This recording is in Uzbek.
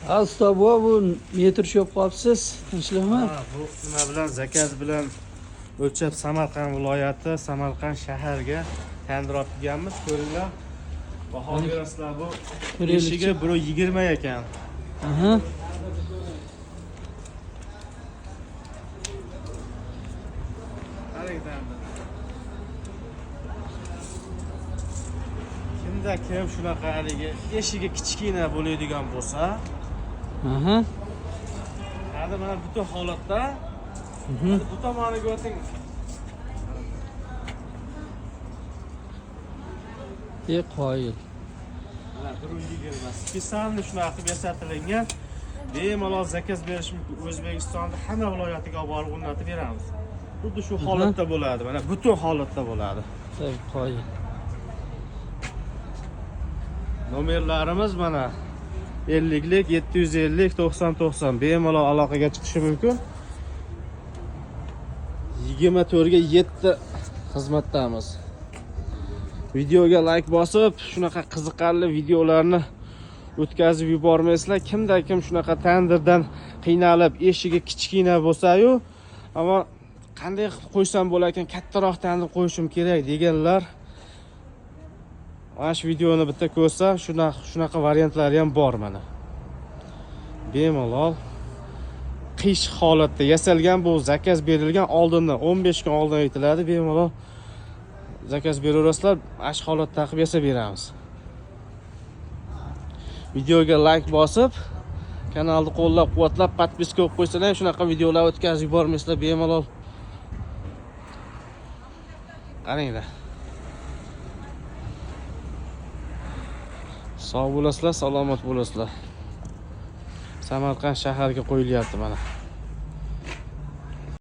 Usta bu metr shop qolibsiz. Tinchlikmi? Ha, bu nima bilan zakaz bilan o'lchab Samarqand viloyati, Samarqand shaharga tandir olib kelganmiz. Ko'ringlar. Baho berasizlar bu. Eshiga 120 ekan. Aha. Kimda kim shunaqa haligi eshigi kichkina bo'ladigan bo'lsa, Aha. hadi mana butun holatda bu tomoniga o'ting. Qoyil. Mana 120. Spesialni shunaqa qilib yasatilgan. Bemalol zakaz berish mumkin. O'zbekistonda hamma viloyatiga olib borib o'rnatib beramiz. Xuddi shu holatda bo'ladi. Mana butun holatda bo'ladi. Qoyil. Nomerlarimiz mana 50lik 750 90 90 bemalol aloqaga chiqishi mumkin. 24 ga 7 xizmatdamiz. Videoga like bosib, shunaqa qiziqarli videolarni o'tkazib yubormaysizlar. Kimda kim shunaqa tandirdan qiynalib, eshigi kichkina bo'lsa-yu, ammo qanday qilib qo'ysam bo'lar ekan, kattaroq tandir qo'yishim kerak deganlar mana shu videoni bitta ko'rsa, shunaqa variantlari ham bor mana. Bemalol qish holatda yasalgan bu zakaz berilgan oldindan 15 kun oldin aytiladi. Bemalol zakaz beraverasizlar, mana shu holatda qilib yasab beramiz. Videoga like bosib, kanalni qo'llab-quvvatlab, podpiska qilib qo'ysalar, shunaqa videolar o'tkazib yubormaysizlar bemalol. Qaranglar. Sog' bo'lasizlar, salomat bo'lasizlar. Samarqand shaharga qo'yilyapti mana.